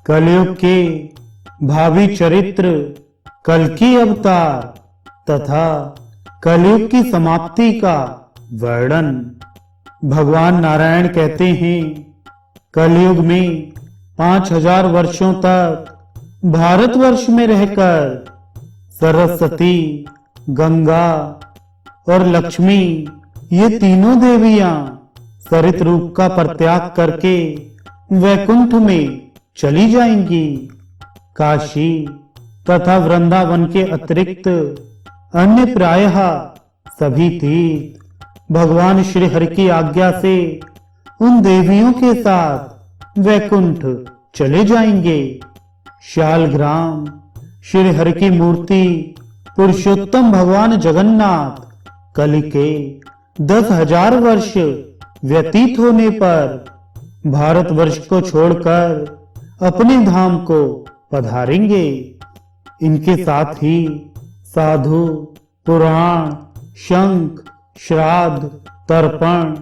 कलयुग के भावी चरित्र, कल की अवतार तथा कलयुग की समाप्ति का वर्णन। भगवान नारायण कहते हैं, कलयुग में 5000 वर्षों तक भारतवर्ष में रहकर सरस्वती, गंगा और लक्ष्मी ये तीनों देवियां सरित रूप का परित्याग करके वैकुंठ में चली जाएंगी। काशी तथा वृंदावन के अतिरिक्त अन्य प्रायः सभी तीर्थ भगवान श्री हरि की आज्ञा से उन देवियों के साथ वैकुंठ चले जाएंगे। शालग्राम श्री हरि की मूर्ति पुरुषोत्तम भगवान जगन्नाथ कलि के 10,000 वर्ष व्यतीत होने पर भारतवर्ष को छोड़कर अपने धाम को पधारेंगे। इनके साथ ही साधु, पुराण, शंख, श्राद्ध, तर्पण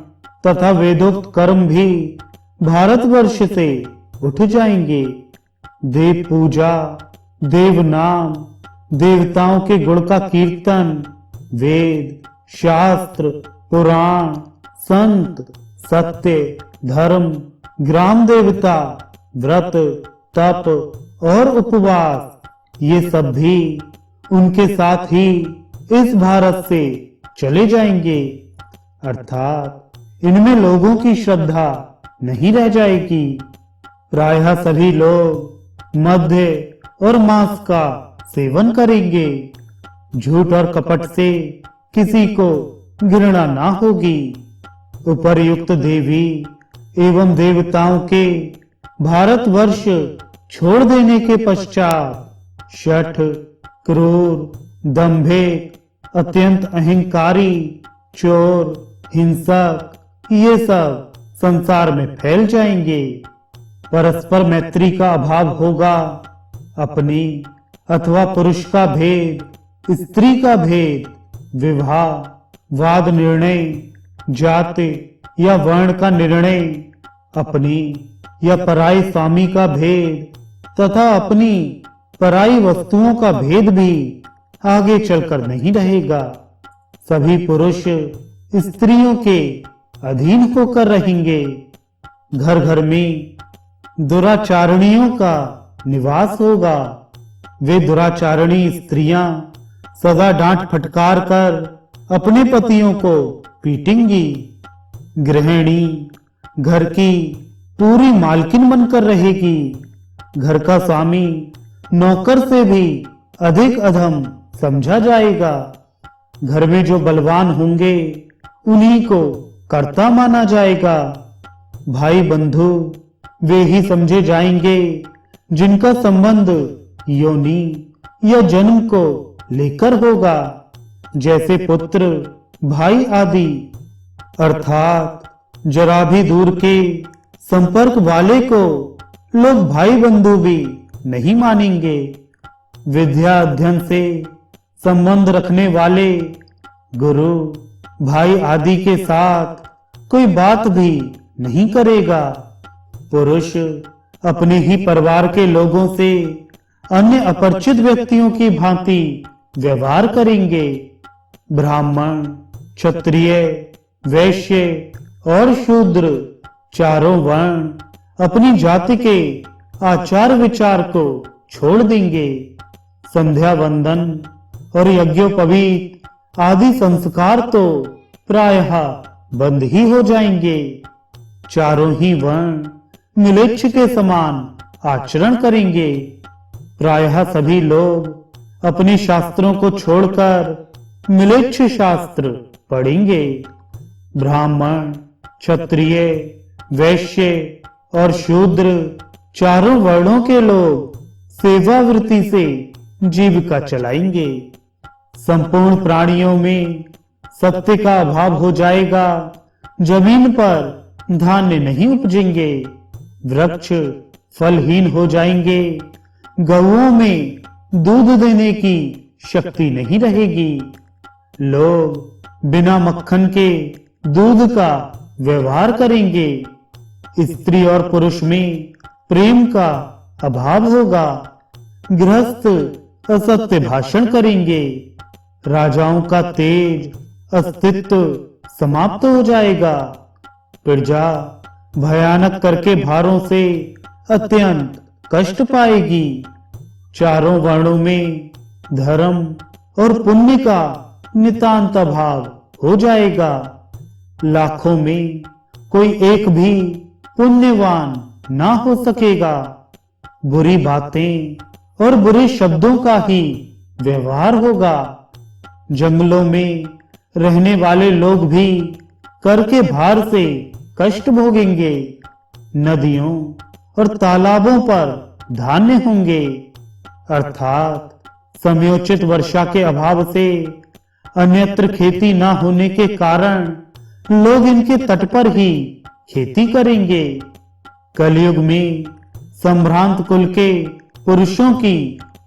तथा वेदोक्त कर्म भी भारतवर्ष से उठ जाएंगे। देव पूजा, देव नाम, देवताओं के गुण का कीर्तन, वेद, शास्त्र, पुराण, संत, सत्य, धर्म, ग्राम देवता, व्रत, तप और उपवास ये सब भी उनके साथ ही इस भारत से चले जाएंगे। अर्थात इनमें लोगों की श्रद्धा नहीं रह जाएगी। प्रायः सभी लोग मद्य और मांस का सेवन करेंगे। झूठ और कपट से किसी को घृणा ना होगी। उपर्युक्त देवी एवं देवताओं के भारतवर्ष छोड़ देने के पश्चात शठ, क्रूर, दंभिक, अत्यंत अहंकारी, चोर, हिंसक ये सब संसार में फैल जाएंगे। परस्पर मैत्री का अभाव होगा। अपनी अथवा पुरुष का भेद, स्त्री का भेद, विवाह, वाद निर्णय, जाति या वर्ण का निर्णय, अपनी या पराई स्वामी का भेद तथा अपनी पराई वस्तुओं का भेद भी आगे चलकर नहीं रहेगा। सभी पुरुष स्त्रियों के अधीन होकर रहेंगे। घर घर में दुराचारणियों का निवास होगा। वे दुराचारणी स्त्रियां सदा डांट फटकार कर अपने पतियों को पीटेंगी। गृहिणी घर की पूरी मालकिन बनकर रहेगी। घर का स्वामी नौकर से भी अधिक अधम समझा जाएगा। घर में जो बलवान होंगे उन्हीं को कर्ता माना जाएगा। भाई बंधु वे ही समझे जाएंगे जिनका संबंध योनि या जन्म को लेकर होगा, जैसे पुत्र, भाई आदि। अर्थात जरा भी दूर के संपर्क वाले को लोग भाई बंधु भी नहीं मानेंगे। विद्या अध्ययन से संबंध रखने वाले गुरु, भाई आदि के साथ कोई बात भी नहीं करेगा। पुरुष अपने ही परिवार के लोगों से अन्य अपरिचित व्यक्तियों की भांति व्यवहार करेंगे। ब्राह्मण, क्षत्रिय, वैश्य और शूद्र चारों वर्ण अपनी जाति के आचार विचार को छोड़ देंगे। संध्या वंदन और यज्ञोपवीत आदि संस्कार तो प्रायः बंद ही हो जाएंगे। चारों ही वर्ण मिलेच्छ के समान आचरण करेंगे। प्रायः सभी लोग अपने शास्त्रों को छोड़कर मिलेच्छ शास्त्र पढ़ेंगे। ब्राह्मण, क्षत्रिय, वैश्य और शूद्र चारों वर्णों के लोग सेवावृत्ति से जीविका चलाएंगे। संपूर्ण प्राणियों में सत्य का अभाव हो जाएगा। जमीन पर धान्य नहीं उपजेंगे। वृक्ष फलहीन हो जाएंगे। गौओं में दूध देने की शक्ति नहीं रहेगी। लोग बिना मक्खन के दूध का व्यवहार करेंगे। स्त्री और पुरुष में प्रेम का अभाव होगा। गृहस्थ असत्य भाषण करेंगे। राजाओं का तेज अस्तित्व समाप्त हो जाएगा। प्रजा भयानक करके भारों से अत्यंत कष्ट पाएगी। चारों वर्णों में धर्म और पुण्य का नितांत अभाव हो जाएगा। लाखों में कोई एक भी पुण्यवान ना हो सकेगा। बुरी बातें और बुरे शब्दों का ही व्यवहार होगा। जंगलों में रहने वाले लोग भी कर के भार से कष्ट भोगेंगे। नदियों और तालाबों पर धान्य होंगे, अर्थात समयोचित वर्षा के अभाव से अन्यत्र खेती न होने के कारण लोग इनके तट पर ही खेती करेंगे। कलयुग में संभ्रांत कुल के पुरुषों की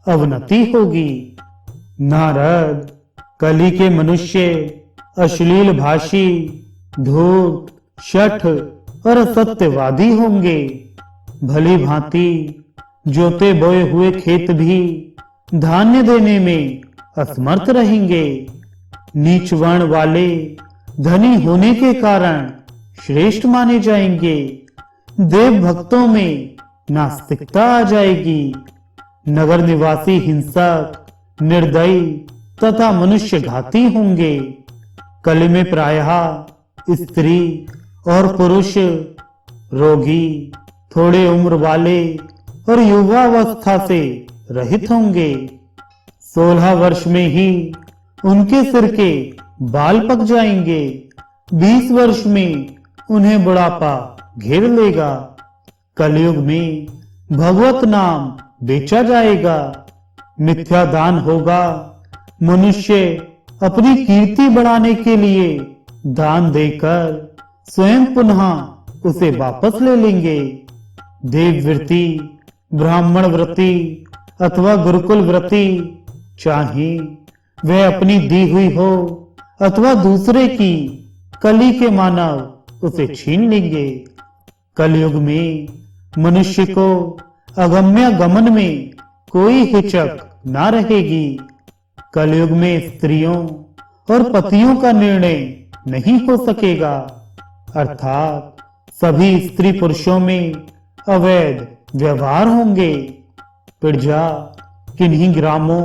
अवनति होगी। नारद कली के मनुष्य अश्लील भाषी, धूर्त, शठ और असत्यवादी होंगे। भली भांति जोते बोए हुए खेत भी धान्य देने में असमर्थ रहेंगे। नीच वर्ण वाले धनी होने के कारण श्रेष्ठ माने जाएंगे। देव भक्तों में नास्तिकता आ जाएगी। नगर निवासी हिंसक, निर्दयी तथा मनुष्य घाती होंगे। कली में प्रायः स्त्री और पुरुष, रोगी, थोड़े उम्र वाले और युवावस्था से रहित होंगे। 16 वर्ष में ही उनके सिर के बाल पक जाएंगे। 20 वर्ष में उन्हें बुढ़ापा घेर लेगा। कलयुग में भगवत नाम बेचा जाएगा। मिथ्या दान होगा। मनुष्य अपनी कीर्ति बढ़ाने के लिए दान देकर स्वयं पुनः उसे वापस ले लेंगे। देवव्रती, ब्राह्मण व्रती अथवा गुरुकुल व्रती, चाहे वह अपनी दी हुई हो अथवा दूसरे की, कली के मानव उसे छीन लेंगे। कलयुग में मनुष्य को अगम्य गमन में कोई हिचक ना रहेगी। कलयुग में स्त्रियों और पतियों का निर्णय नहीं हो सकेगा, अर्थात सभी स्त्री पुरुषों में अवैध व्यवहार होंगे। प्रजा किन्हीं ग्रामों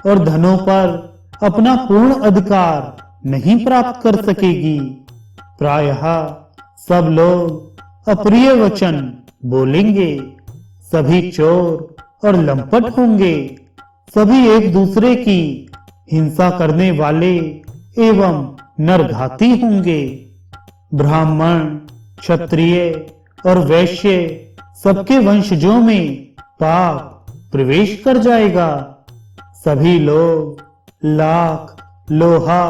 और धनों पर अपना पूर्ण अधिकार नहीं प्राप्त कर सकेगी। प्रायः सब लोग अप्रिय वचन बोलेंगे। सभी चोर और लंपट होंगे। सभी एक दूसरे की हिंसा करने वाले एवं नरघाती होंगे। ब्राह्मण, क्षत्रिय और वैश्य सबके वंशजों में पाप प्रवेश कर जाएगा। सभी लोग लाख, लोहा,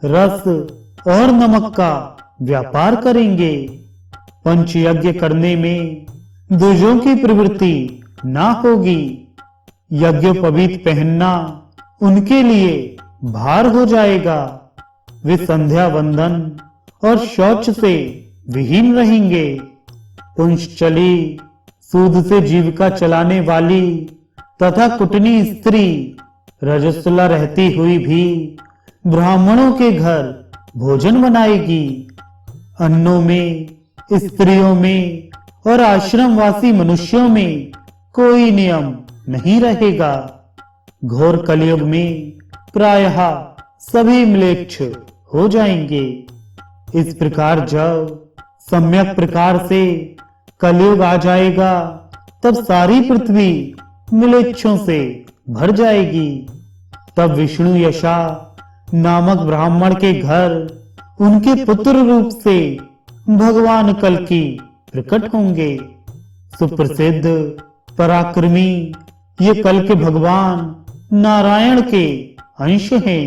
रस और नमक का व्यापार करेंगे। पंचयज्ञ करने में द्विजों की प्रवृत्ति ना होगी। यज्ञोपवीत पहनना उनके लिए भार हो जाएगा। वे संध्या वंदन और शौच से विहीन रहेंगे। पुंसचली, सूद से जीविका चलाने वाली तथा कुटनी स्त्री रजस्वला रहती हुई भी ब्राह्मणों के घर भोजन बनाएगी। अन्नों में, स्त्रियों में और आश्रमवासी मनुष्यों में कोई नियम नहीं रहेगा। घोर कलयुग में प्रायः सभी म्लेच्छ हो जाएंगे। इस प्रकार जब सम्यक प्रकार से कलयुग आ जाएगा, तब सारी पृथ्वी म्लेच्छों से भर जाएगी। तब विष्णु यशा नामक ब्राह्मण के घर उनके पुत्र रूप से भगवान कल्कि प्रकट होंगे। सुप्रसिद्ध पराक्रमी ये कल के भगवान नारायण के अंश हैं।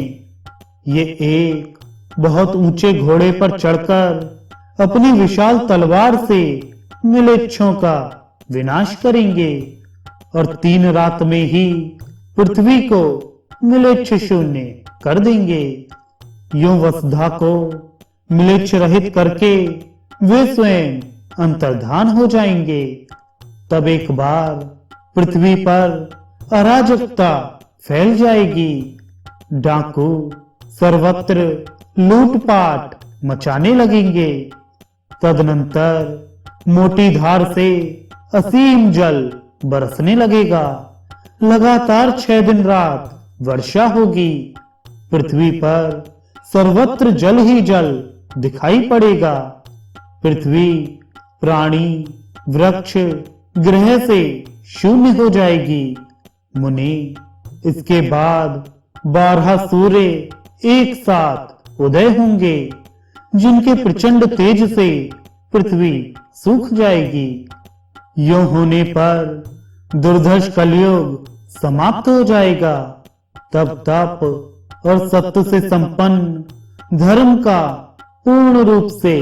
ये एक बहुत ऊंचे घोड़े पर चढ़कर अपनी विशाल तलवार से म्लेच्छों का विनाश करेंगे और 3 रात में ही पृथ्वी को म्लेच्छ शून्य कर देंगे। यूं वसुधा को म्लेच्छ रहित करके वे स्वयं अंतर्धान हो जाएंगे। तब एक बार पृथ्वी पर अराजकता फैल जाएगी। डाकू सर्वत्र लूटपाट मचाने लगेंगे। तदनंतर मोटी धार से असीम जल बरसने लगेगा। लगातार 6 दिन रात वर्षा होगी। पृथ्वी पर सर्वत्र जल ही जल दिखाई पड़ेगा। पृथ्वी प्राणी वृक्ष ग्रह से शून्य हो जाएगी। मुनि, इसके बाद 12 सूर्य एक साथ उदय होंगे, जिनके प्रचंड तेज से पृथ्वी सूख जाएगी। यूं होने पर दुर्धर्ष कलयुग समाप्त हो जाएगा। तब तप और सत्य से संपन्न धर्म का पूर्ण रूप से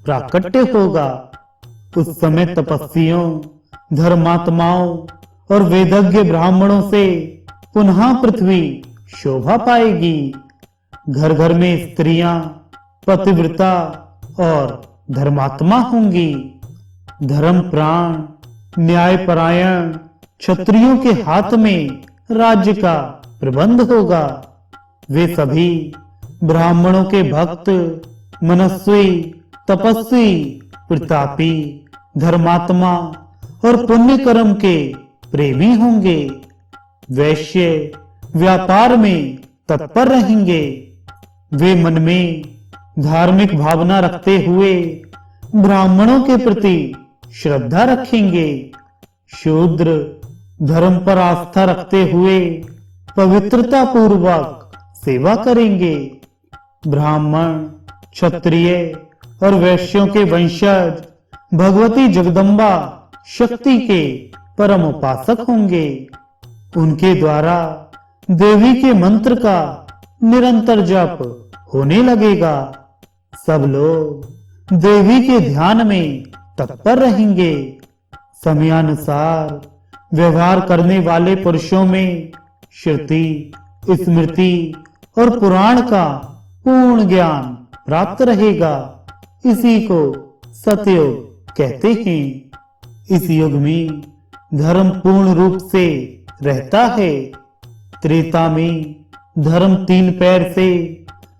प्राकट्य होगा। उस समय तपस्वियों, धर्मात्माओं और वेदज्ञ ब्राह्मणों से पुनः पृथ्वी शोभा पाएगी। घर घर में स्त्रियां पतिव्रता और धर्मात्मा होंगी। धर्म प्राण न्यायपरायण क्षत्रियों के हाथ में राज्य का प्रबंध होगा। वे सभी ब्राह्मणों के भक्त, मनस्वी, तपस्वी, प्रतापी, धर्मात्मा और पुण्य कर्म के प्रेमी होंगे। वैश्य व्यापार में तत्पर रहेंगे। वे मन में धार्मिक भावना रखते हुए ब्राह्मणों के प्रति श्रद्धा रखेंगे। शूद्र धर्म पर आस्था रखते हुए पवित्रता पूर्वक सेवा करेंगे। ब्राह्मण, क्षत्रिय और वैश्यों के वंशज भगवती जगदम्बा शक्ति के परम उपासक होंगे। उनके द्वारा देवी के मंत्र का निरंतर जप होने लगेगा। सब लोग देवी के ध्यान में तत्पर रहेंगे। समयानुसार व्यवहार करने वाले पुरुषों में श्रुति, स्मृति और पुराण का पूर्ण ज्ञान प्राप्त रहेगा। इसी को सतयुग कहते हैं। इस युग में धर्म पूर्ण रूप से रहता है। त्रेता में धर्म 3 पैर से,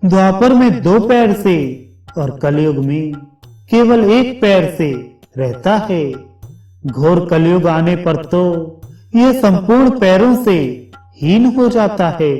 द्वापर में 2 पैर से और कलयुग में केवल 1 पैर से रहता है। घोर कलयुग आने पर तो यह संपूर्ण पैरों से हीन हो जाता है।